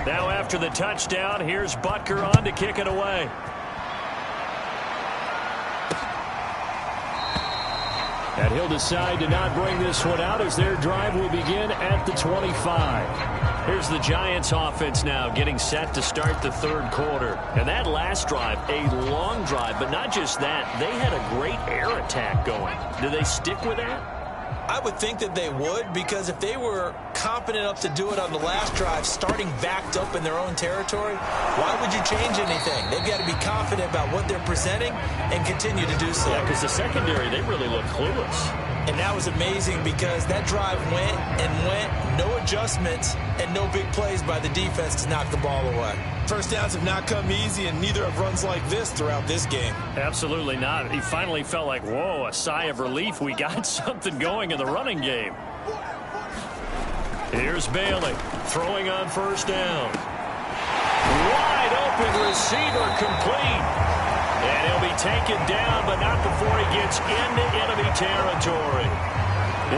Now after the touchdown, here's Butker on to kick it away. And he'll decide to not bring this one out as their drive will begin at the 25. Here's the Giants offense now getting set to start the third quarter. And that last drive, a long drive, but not just that. They had a great air attack going. Do they stick with that? I would think that they would, because if they were confident enough to do it on the last drive, starting backed up in their own territory, why would you change anything? They've got to be confident about what they're presenting and continue to do so. Yeah, because the secondary, they really look clueless. And that was amazing because that drive went and went, no adjustments and no big plays by the defense to knock the ball away. First downs have not come easy, and neither have runs like this throughout this game. Absolutely not. He finally felt like, whoa, a sigh of relief. We got something going in the running game. Here's Bailey throwing on first down. Wide open receiver complete. And he'll be taken down, but not before he gets into enemy territory.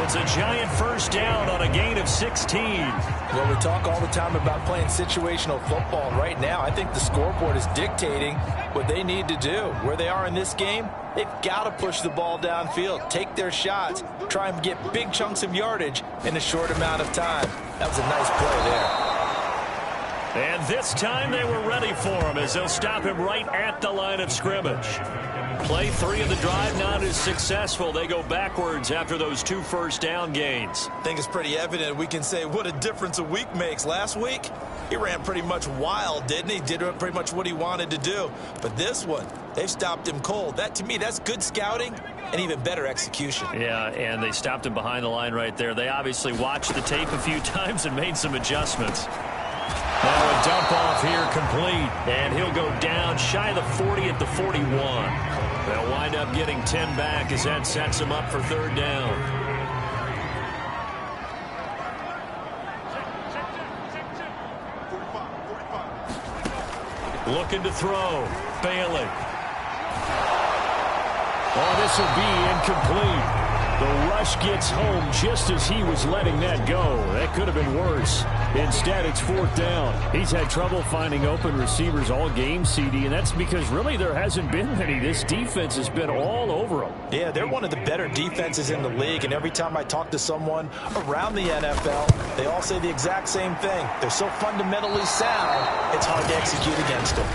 It's a Giant first down on a gain of 16. Well, we talk all the time about playing situational football. Right now, I think the scoreboard is dictating what they need to do. Where they are in this game, they've got to push the ball downfield, take their shots, try and get big chunks of yardage in a short amount of time. That was a nice play there. And this time they were ready for him as they'll stop him right at the line of scrimmage. Play 3 of the drive not as successful. They go backwards after those 2 first down gains. I think it's pretty evident. We can say what a difference a week makes. Last week, he ran pretty much wild, didn't he? Did pretty much what he wanted to do. But this one, they've stopped him cold. That, to me, that's good scouting and even better execution. Yeah, and they stopped him behind the line right there. They obviously watched the tape a few times and made some adjustments. Now a dump off here complete, and he'll go down shy of the 40 at the 41. They'll wind up getting 10 back as that sets him up for third down. Looking to throw. Bailey. Oh, this will be incomplete. The rush gets home just as he was letting that go. That could have been worse. Instead, it's fourth down. He's had trouble finding open receivers all game, CD, and that's because really there hasn't been many. This defense has been all over them. Yeah, they're one of the better defenses in the league, and every time I talk to someone around the NFL, they all say the exact same thing. They're so fundamentally sound, it's hard to execute against them.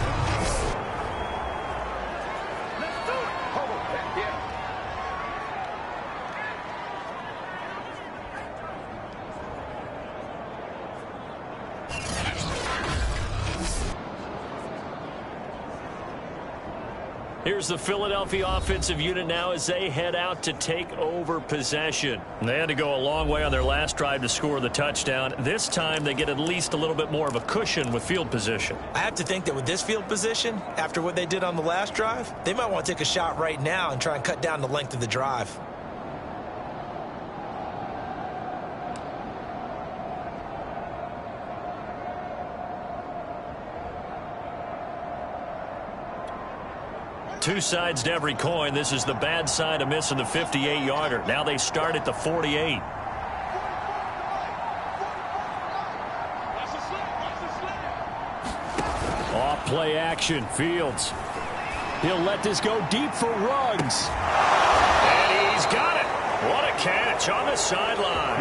Here's the Philadelphia offensive unit now as they head out to take over possession. They had to go a long way on their last drive to score the touchdown. This time they get at least a little bit more of a cushion with field position. I have to think that with this field position, after what they did on the last drive, they might want to take a shot right now and try and cut down the length of the drive. Two sides to every coin. This is the bad side of missing the 58-yarder. Now they start at the 48. Off play action. Fields. He'll let this go deep for Ruggs. And he's got it. What a catch on the sideline.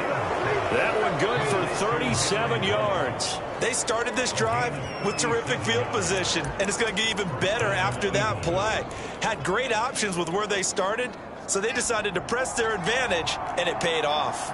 That one good for 37 yards. They started this drive with terrific field position, and it's going to get even better after that play. Had great options with where they started, so they decided to press their advantage, and it paid off.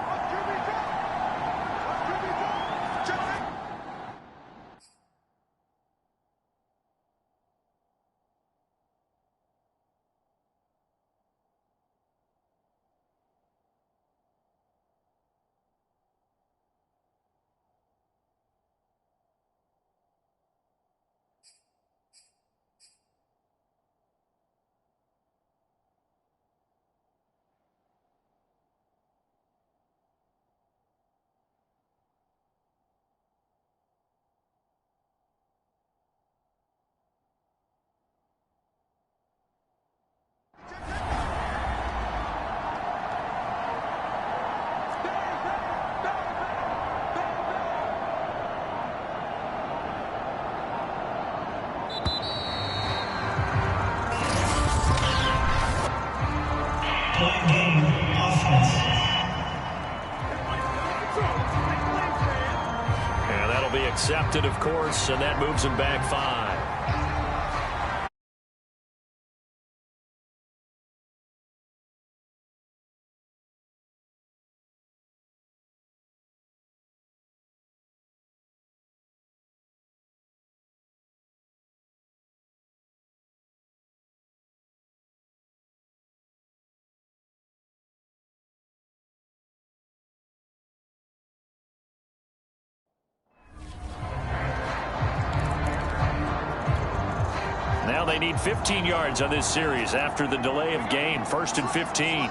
It'll be accepted, of course, and that moves him back 5. Now they need 15 yards on this series after the delay of game. 1st and 15.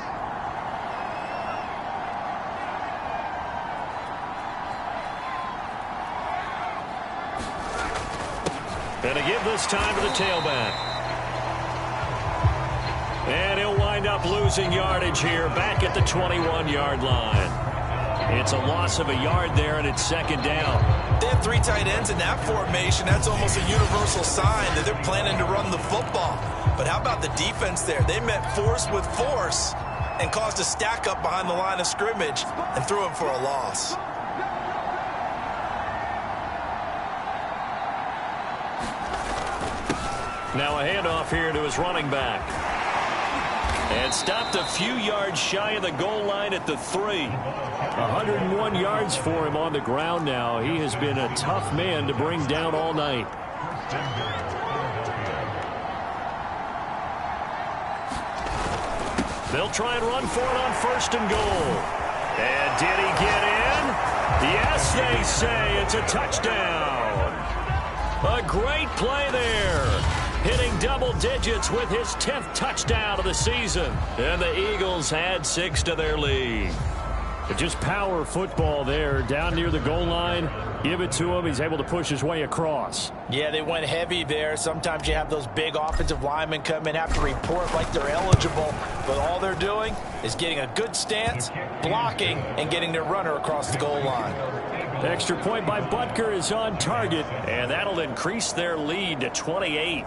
Gonna give this time to the tailback. And he'll wind up losing yardage here back at the 21-yard line. It's a loss of a yard there, and it's 2nd down. They have 3 tight ends in that formation. That's almost a universal sign that they're planning to run the football. But how about the defense there? They met force with force and caused a stack up behind the line of scrimmage and threw him for a loss. Now a handoff here to his running back. And stopped a few yards shy of the goal line at the 3. 101 yards for him on the ground now. He has been a tough man to bring down all night. They'll try and run for it on 1st and goal. And did he get in? Yes, they say it's a touchdown. A great play there. Hitting double digits with his 10th touchdown of the season. And the Eagles add 6 to their lead. Just power football there down near the goal line. Give it to him. He's able to push his way across. Yeah, they went heavy there. Sometimes you have those big offensive linemen come in, have to report like they're eligible. But all they're doing is getting a good stance, blocking, and getting their runner across the goal line. Extra point by Butker is on target. And that'll increase their lead to 28.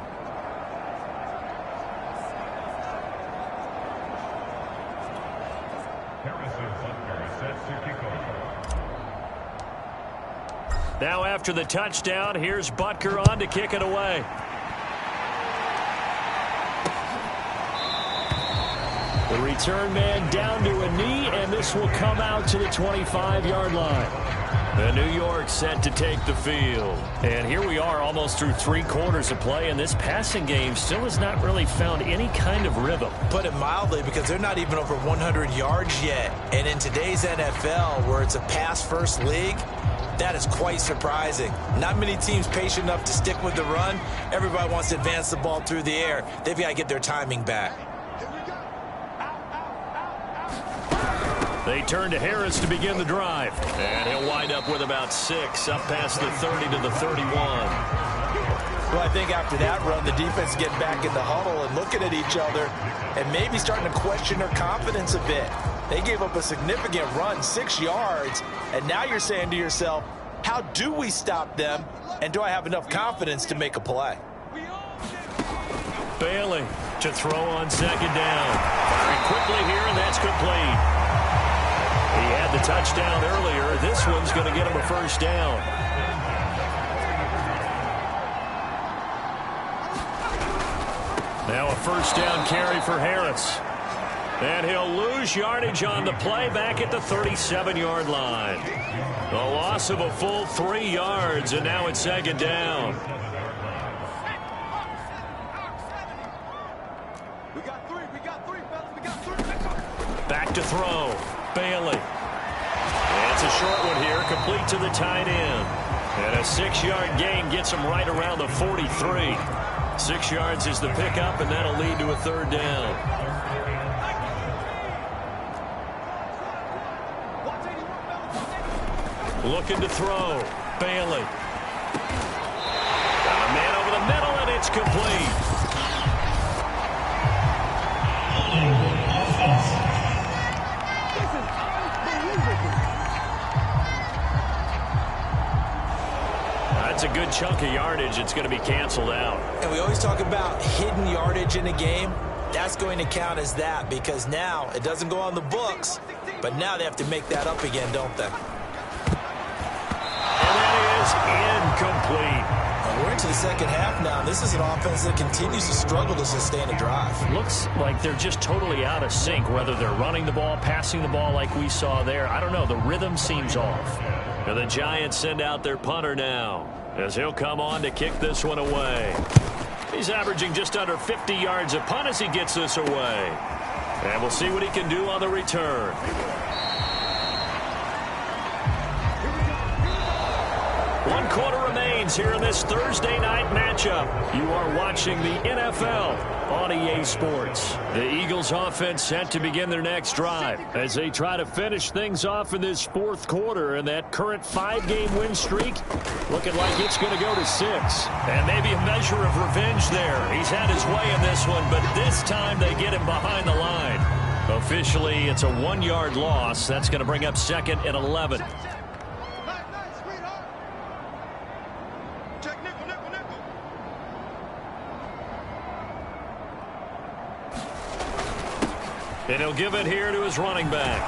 Now after the touchdown, here's Butker on to kick it away. The return man down to a knee, and this will come out to the 25-yard line. And New York set to take the field. And here we are almost through 3 quarters of play, and this passing game still has not really found any kind of rhythm. Put it mildly, because they're not even over 100 yards yet. And in today's NFL, where it's a pass-first league, that is quite surprising. Not many teams patient enough to stick with the run. Everybody wants to advance the ball through the air. They've got to get their timing back. They turn to Harris to begin the drive. And he'll wind up with about 6 up past the 30 to the 31. Well, I think after that run, the defense getting back in the huddle and looking at each other and maybe starting to question their confidence a bit. They gave up a significant run, 6 yards, and now you're saying to yourself, how do we stop them, and do I have enough confidence to make a play? Bailey to throw on 2nd down. Firing quickly here, and that's complete. He had the touchdown earlier. This one's going to get him a 1st down. Now a 1st down carry for Harris. And he'll lose yardage on the play back at the 37-yard line. A loss of a full 3 yards, and now it's 2nd down. Back to throw. Bailey. And it's a short one here, complete to the tight end. And a 6-yard gain gets him right around the 43. 6 yards is the pickup, and that'll lead to a 3rd down. Looking to throw. Bailey. Got a man over the middle, and it's complete. That's a good chunk of yardage. It's going to be canceled out. And we always talk about hidden yardage in a game. That's going to count as that, because now it doesn't go on the books, but now they have to make that up again, don't they? And that is incomplete. We're into the second half now. This is an offense that continues to struggle to sustain a drive. Looks like they're just totally out of sync, whether they're running the ball, passing the ball like we saw there. I don't know. The rhythm seems off. And the Giants send out their punter now, as he'll come on to kick this one away. He's averaging just under 50 yards a punt as he gets this away. And we'll see what he can do on the return. One quarter remains here in this Thursday night matchup. You are watching the NFL on EA Sports. The Eagles offense set to begin their next drive as they try to finish things off in this fourth quarter, and that current 5-game win streak looking like it's going to go to 6. And maybe a measure of revenge there. He's had his way in this one, but this time they get him behind the line. Officially, it's a 1-yard loss. That's going to bring up 2nd and 11. And he'll give it here to his running back.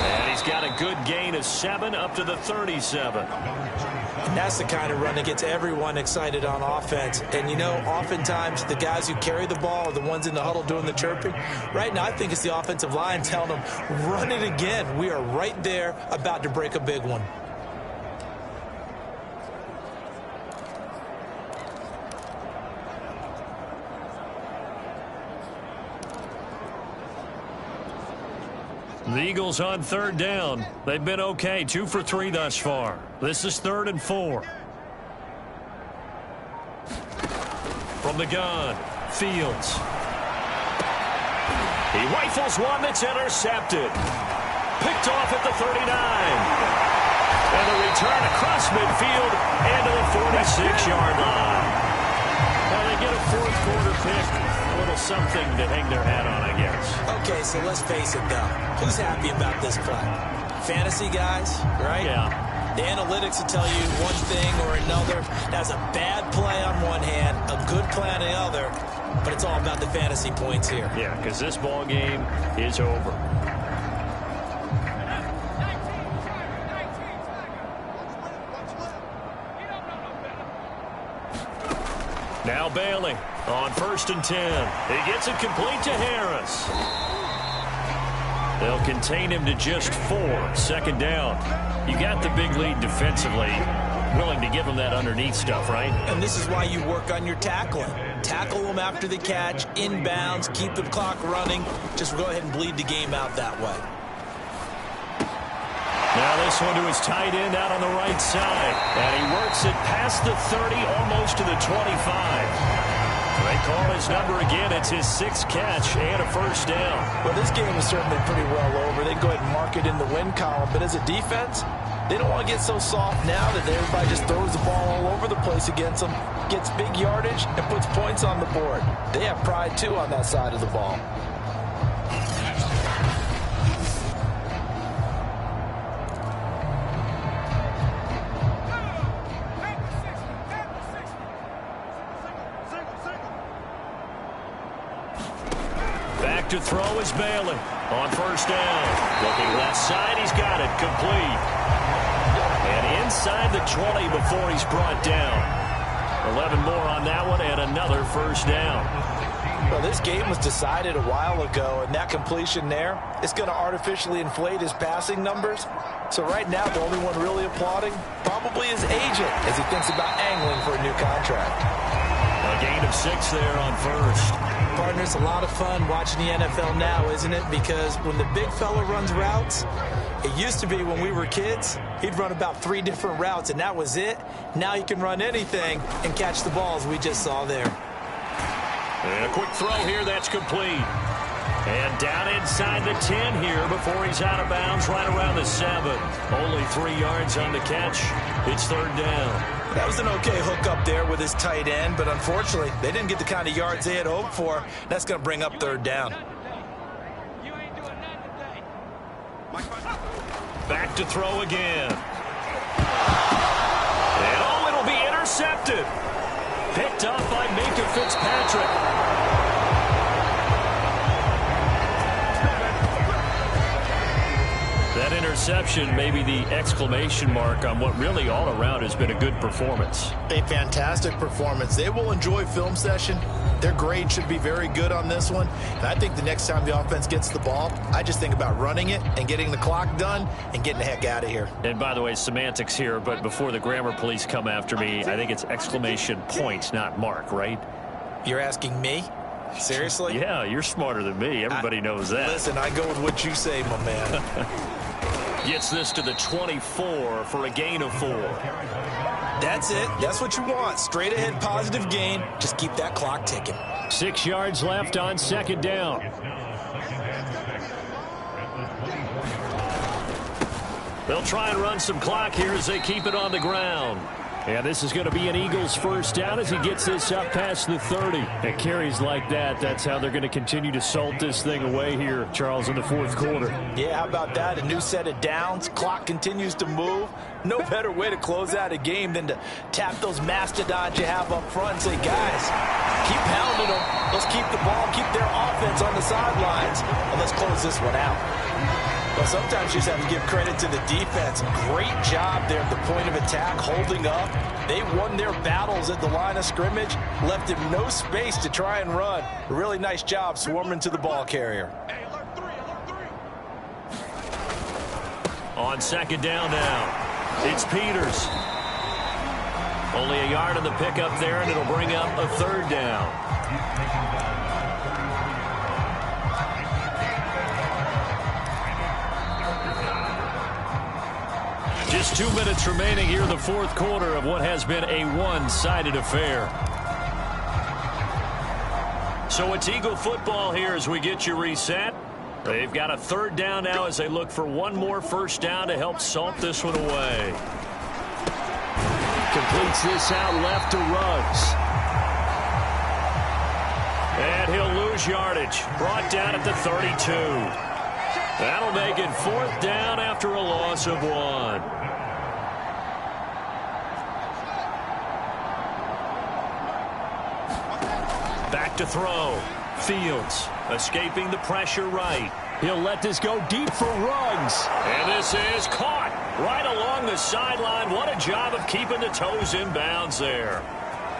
And he's got a good gain of 7 up to the 37. And that's the kind of run that gets everyone excited on offense. And, you know, oftentimes the guys who carry the ball are the ones in the huddle doing the chirping. Right now, I think it's the offensive line telling them, run it again. We are right there about to break a big one. The Eagles on 3rd down. They've been okay, 2 for 3 thus far. This is 3rd and 4. From the gun, Fields. He rifles one that's intercepted. Picked off at the 39. And the return across midfield and to the 46-yard line. Now they get a fourth quarter pick. A little something to hang their hat on, I guess. Okay, so let's face it, though. Who's happy about this play? Fantasy guys, right? Yeah. The analytics will tell you one thing or another. That's a bad play on one hand, a good play on the other, but it's all about the fantasy points here. Yeah, because this ball game is over. Now Bailey on 1st and 10. He gets it complete to Harris. They'll contain him to just 4. 2nd down. You got the big lead defensively. Willing to give him that underneath stuff, right? And this is why you work on your tackling. Tackle them after the catch, inbounds, keep the clock running. Just go ahead and bleed the game out that way. Now this one to his tight end out on the right side. And he works it past the 30, almost to the 25. They call his number again. It's his 6th catch and a 1st down. Well, this game is certainly pretty well over. They go ahead and mark it in the win column. But as a defense, they don't want to get so soft now that everybody just throws the ball all over the place against them, gets big yardage, and puts points on the board. They have pride, too, on that side of the ball. To throw is Bailey on 1st down. Looking left side, he's got it complete. And inside the 20 before he's brought down. 11 more on that one and another 1st down. Well, this game was decided a while ago, and that completion there is going to artificially inflate his passing numbers. So right now, the only one really applauding probably his agent as he thinks about angling for a new contract. A gain of 6 there on 1st. Partners, a lot of fun watching the NFL now, isn't it? Because when the big fella runs routes, it used to be when we were kids, he'd run about 3 different routes, and that was it. Now he can run anything and catch the balls we just saw there. And a quick throw here, that's complete. And down inside the 10 here before he's out of bounds right around the 7. Only 3 yards on the catch. It's 3rd down. That was an okay hook up there with his tight end, but unfortunately, they didn't get the kind of yards they had hoped for. That's going to bring up 3rd down. Back to throw again. And oh, it'll be intercepted. Picked up by Minka Fitzpatrick. That That interception may be the exclamation mark on what really all around has been a good performance. A fantastic performance. They will enjoy film session. Their grade should be very good on this one. And I think the next time the offense gets the ball, I just think about running it and getting the clock done and getting the heck out of here. And by the way, semantics here, but before the grammar police come after me, I think it's exclamation point, not mark, right? You're asking me? Seriously? Yeah, you're smarter than me. Everybody knows that. Listen, I go with what you say, my man. Gets this to the 24 for a gain of 4. That's it. That's what you want. Straight ahead positive gain. Just keep that clock ticking. 6 yards left on second down. They'll try and run some clock here as they keep it on the ground. And this is going to be an Eagles first down as he gets this up past the 30. And carries like that, that's how they're going to continue to salt this thing away here, Charles, in the fourth quarter. Yeah, how about that? A new set of downs. Clock continues to move. No better way to close out a game than to tap those mastodons you have up front and say, guys, keep pounding them. Let's keep the ball, keep their offense on the sidelines, and let's close this one out. Well, sometimes you just have to give credit to the defense. Great job there at the point of attack, holding up. They won their battles at the line of scrimmage, left him no space to try and run. A really nice job swarming to the ball carrier. On second down now, it's Peters. Only a yard on the pickup there, and it'll bring up a third down. Just 2 minutes remaining here in the fourth quarter of what has been a one-sided affair. So it's Eagle football here as we get you reset. They've got a third down now as they look for one more first down to help salt this one away. Completes this out left to Ruggs. And he'll lose yardage. Brought down at the 32. That'll make it fourth down after a loss of 1. Back to throw. Fields escaping the pressure right. He'll let this go deep for Ruggs. And this is caught right along the sideline. What a job of keeping the toes in bounds there.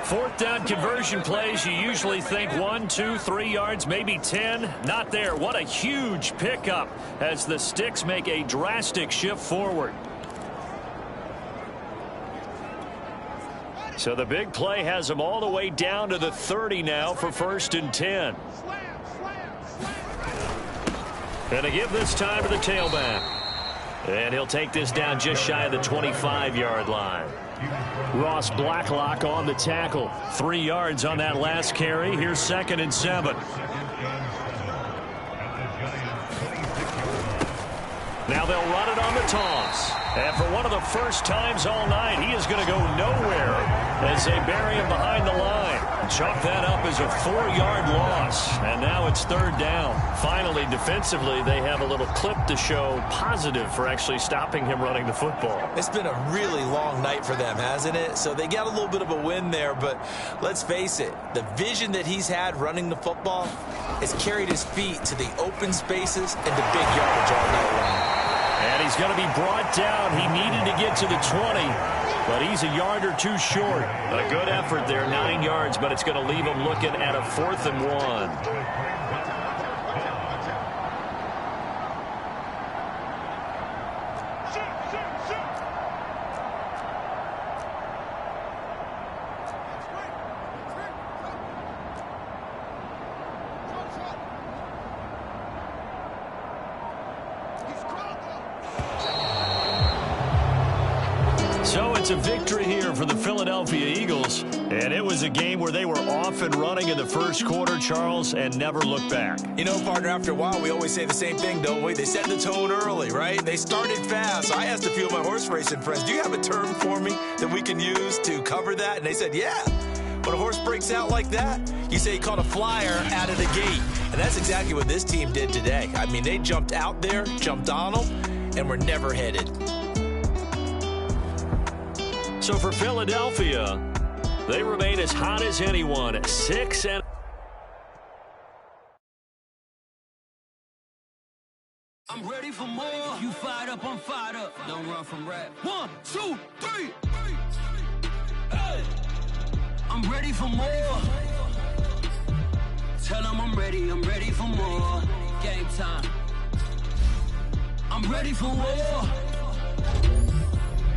Fourth down conversion plays, you usually think 1, 2, 3 yards, maybe 10. Not there. What a huge pickup as the sticks make a drastic shift forward. So the big play has them all the way down to the 30 now for first and 10. And to give this time to the tailback. And he'll take this down just shy of the 25-yard line. Ross Blacklock on the tackle. 3 yards on that last carry. Here's second and 7. Now they'll run it on the toss. And for one of the first times all night, he is going to go nowhere as they bury him behind the line. Chalk that up as a 4-yard loss. And now it's third down. Finally, defensively, they have a little clip to show positive for actually stopping him running the football. It's been a really long night for them, hasn't it? So they got a little bit of a win there, but let's face it, the vision that he's had running the football has carried his feet to the open spaces and to big yardage all night long. And he's going to be brought down. He needed to get to the 20, but he's a yard or two short. A good effort there, 9 yards, but it's going to leave him looking at a 4th and 1. So it's a victory here for the Philadelphia Eagles, and it was a game where they were off and running in the first quarter, Charles, and never looked back. You know, partner, after a while, we always say the same thing, don't we? They set the tone early, right? They started fast. So I asked a few of my horse racing friends, do you have a term for me that we can use to cover that? And they said, yeah. When a horse breaks out like that, you say he caught a flyer out of the gate. And that's exactly what this team did today. I mean, they jumped out there, jumped on them, and were never headed. So for Philadelphia, they remain as hot as anyone at 6-0. I'm ready for more. If you fired up, I'm fired up. Don't run from rap. 1, 2, 3. Hey. I'm ready for more. Tell them I'm ready for more. Game time. I'm ready for war.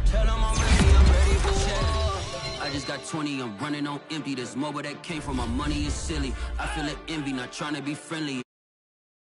Tell them I'm ready for war. I just got 20, I'm running on empty. This mobile that came from my money is silly. I feel it envy, not trying to be friendly.